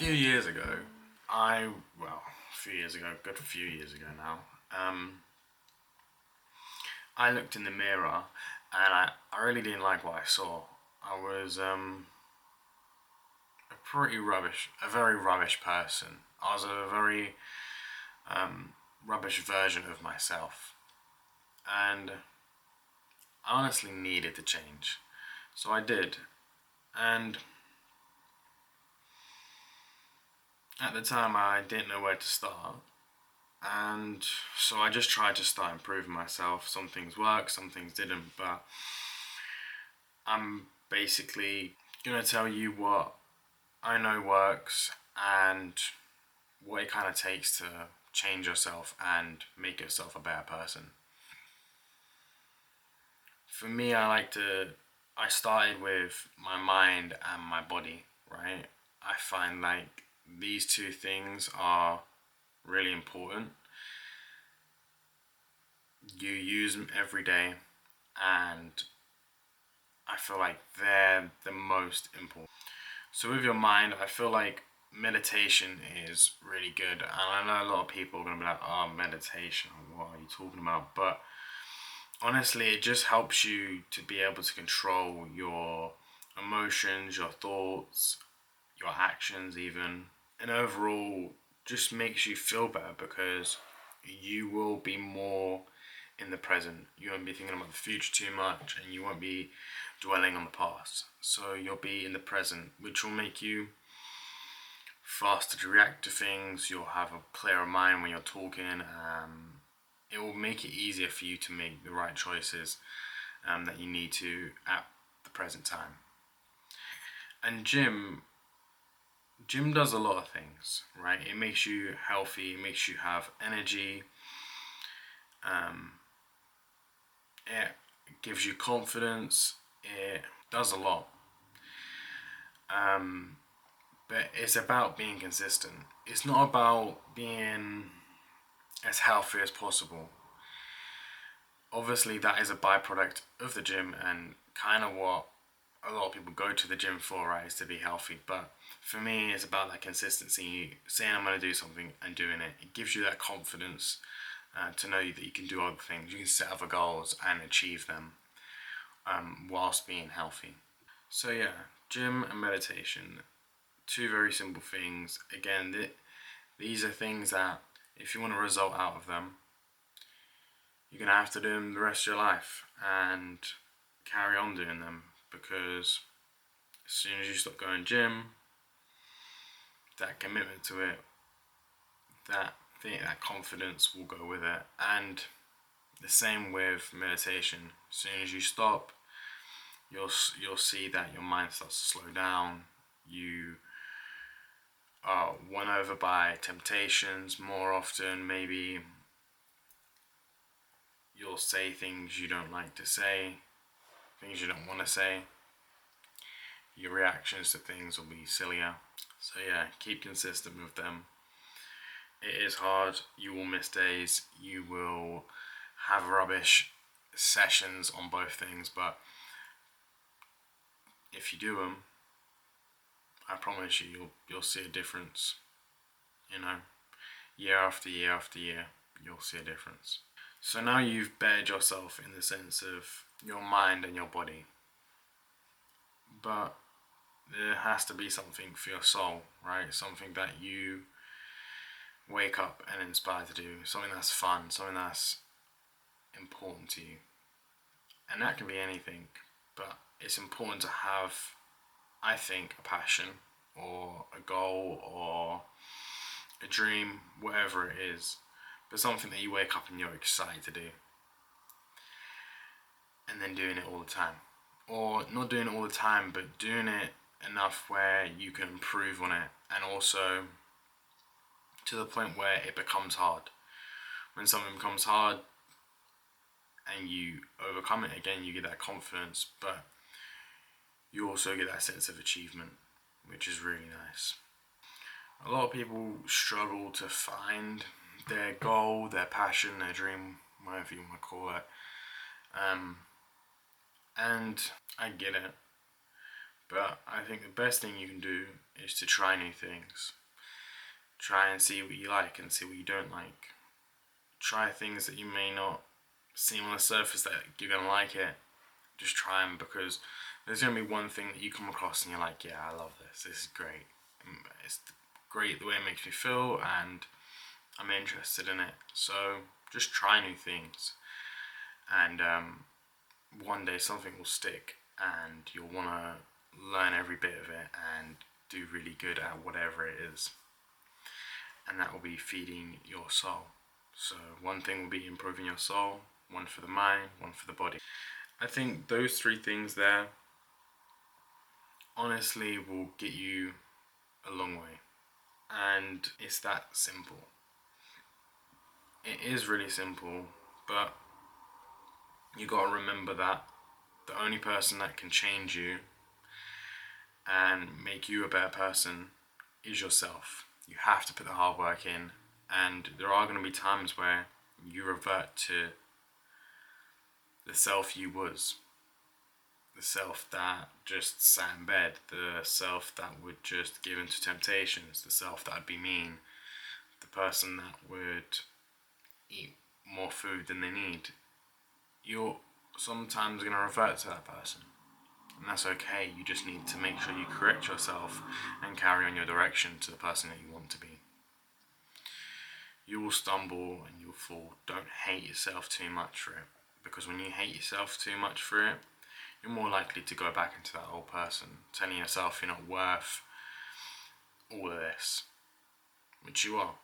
few years ago, good few years ago now, I looked in the mirror and I really didn't like what I saw. I was a very rubbish person. I was a very rubbish version of myself. And I honestly needed to change. So I did. And at the time, I didn't know where to start. And so I just tried to start improving myself. Some things worked, some things didn't. But I'm basically going to tell you what I know works and what it kind of takes to change yourself and make yourself a better person. For me, I started with my mind and my body, right? I find like these two things are really important. You use them every day, and I feel like they're the most important. So with your mind, I feel like meditation is really good. And I know a lot of people are going to be like, oh, meditation, what are you talking about? But honestly, it just helps you to be able to control your emotions, your thoughts, your actions even. And overall, just makes you feel better because you will be more in the present. You won't be thinking about the future too much and you won't be dwelling on the past. So you'll be in the present, which will make you faster to react to things. You'll have a clearer mind when you're talking. It will make it easier for you to make the right choices that you need to at the present time. And gym does a lot of things, right? It makes you healthy, it makes you have energy, it gives you confidence, it does a lot. But it's about being consistent. It's not about being as healthy as possible. Obviously, that is a byproduct of the gym and kind of what a lot of people go to the gym for, right, is to be healthy. But for me, it's about that consistency, saying I'm going to do something and doing it. It gives you that confidence to know that you can do other things. You can set other goals and achieve them whilst being healthy. So yeah, gym and meditation, two very simple things. Again, these are things that if you want a result out of them, you're going to have to do them the rest of your life and carry on doing them, because as soon as you stop going gym, that commitment to it, that confidence will go with it. And the same with meditation. As soon as you stop, you'll see that your mind starts to slow down. You are won over by temptations more often. Maybe you'll say things you don't like to say, things you don't want to say. Your reactions to things will be sillier. So yeah, keep consistent with them. It is hard. You will miss days. You will have rubbish sessions on both things, but if you do them, I promise you'll see a difference. You know, year after year after year, you'll see a difference. So now you've bettered yourself in the sense of your mind and your body, but there has to be something for your soul, right? Something that you wake up and inspire to do, something that's fun, something that's important to you. And that can be anything, but it's important to have, I think, a passion or a goal or a dream, whatever it is, but something that you wake up and you're excited to do. And then doing it all the time. Or not doing it all the time, but doing it enough where you can improve on it, and also to the point where it becomes hard. When something becomes hard and you overcome it again, you get that confidence, but you also get that sense of achievement, which is really nice. A lot of people struggle to find their goal, their passion, their dream, whatever you want to call it. And I get it. But I think the best thing you can do is to try new things. Try and see what you like and see what you don't like. Try things that you may not seem on the surface that you're going to like it. Just try them, because there's going to be one thing that you come across and you're like, yeah, I love this. This is great. It's great the way it makes me feel, and I'm interested in it. So just try new things, and one day something will stick, and you'll want to learn every bit of it and do really good at whatever it is. And that will be feeding your soul. So one thing will be improving your soul, one for the mind, one for the body. I think those three things there honestly will get you a long way. And it's that simple. It is really simple, but you gotta remember that the only person that can change you and make you a better person is yourself. You have to put the hard work in, and there are going to be times where you revert to the self you was, the self that just sat in bed, the self that would just give into temptations, the self that would be mean, the person that would eat more food than they need. You're sometimes going to revert to that person, and that's okay. You just need to make sure you correct yourself and carry on your direction to the person that you want to be. You will stumble and you'll fall. Don't hate yourself too much for it, because when you hate yourself too much for it, you're more likely to go back into that old person, telling yourself you're not worth all of this, which you are.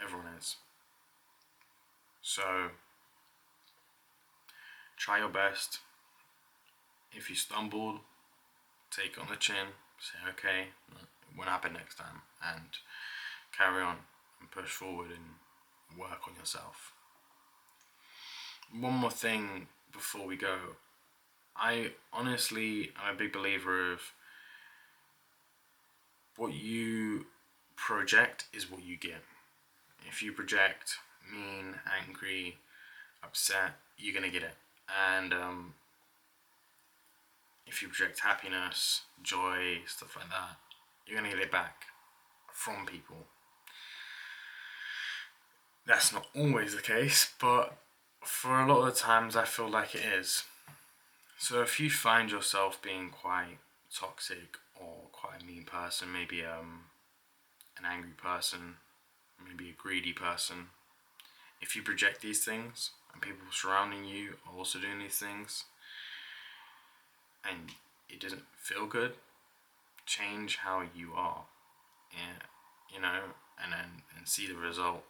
Everyone is. So try your best. If you stumbled, take it on the chin, say okay, it won't happen next time, and carry on and push forward and work on yourself. One more thing before we go. I honestly am a big believer of what you project is what you get. If you project mean, angry, upset, you're gonna get it. And if you project happiness, joy, stuff like that, you're gonna get it back from people. That's not always the case, but for a lot of the times I feel like it is. So if you find yourself being quite toxic or quite a mean person, maybe an angry person, maybe a greedy person, if you project these things and people surrounding you are also doing these things and it doesn't feel good, change how you are, and see the result.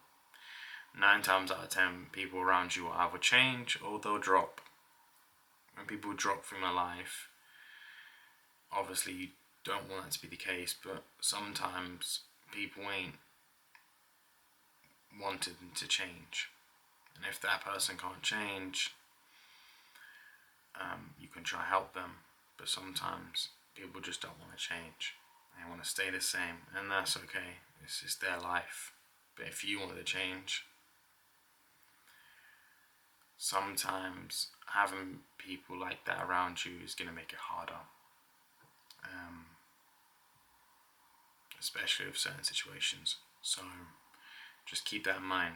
9 times out of 10, people around you will either change or they'll drop. When people drop from your life, obviously you don't want that to be the case, but sometimes people ain't wanted to change. And if that person can't change, you can try help them, but sometimes people just don't want to change. They want to stay the same, and that's okay. It's just their life. But if you want to change, sometimes having people like that around you is going to make it harder. Especially with certain situations. So just keep that in mind.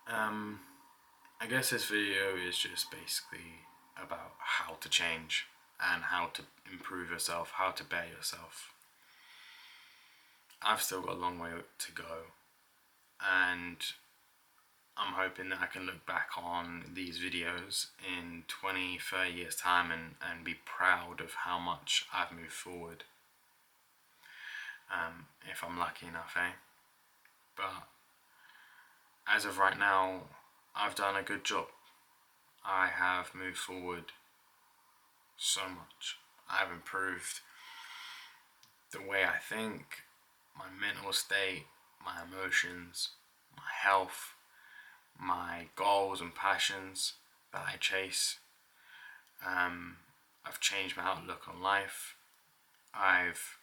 I guess this video is just basically about how to change and how to improve yourself, how to better yourself. I've still got a long way to go, and I'm hoping that I can look back on these videos in 20, 30 years time and be proud of how much I've moved forward. If I'm lucky enough, But as of right now, I've done a good job. I have moved forward so much. I've improved the way I think, my mental state, my emotions, my health, my goals and passions that I chase. I've changed my outlook on life. I've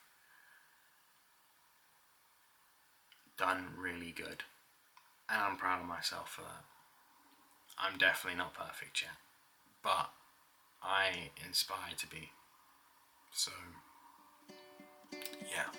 done really good, and I'm proud of myself for that. I'm definitely not perfect yet, but I inspire to be. So, yeah.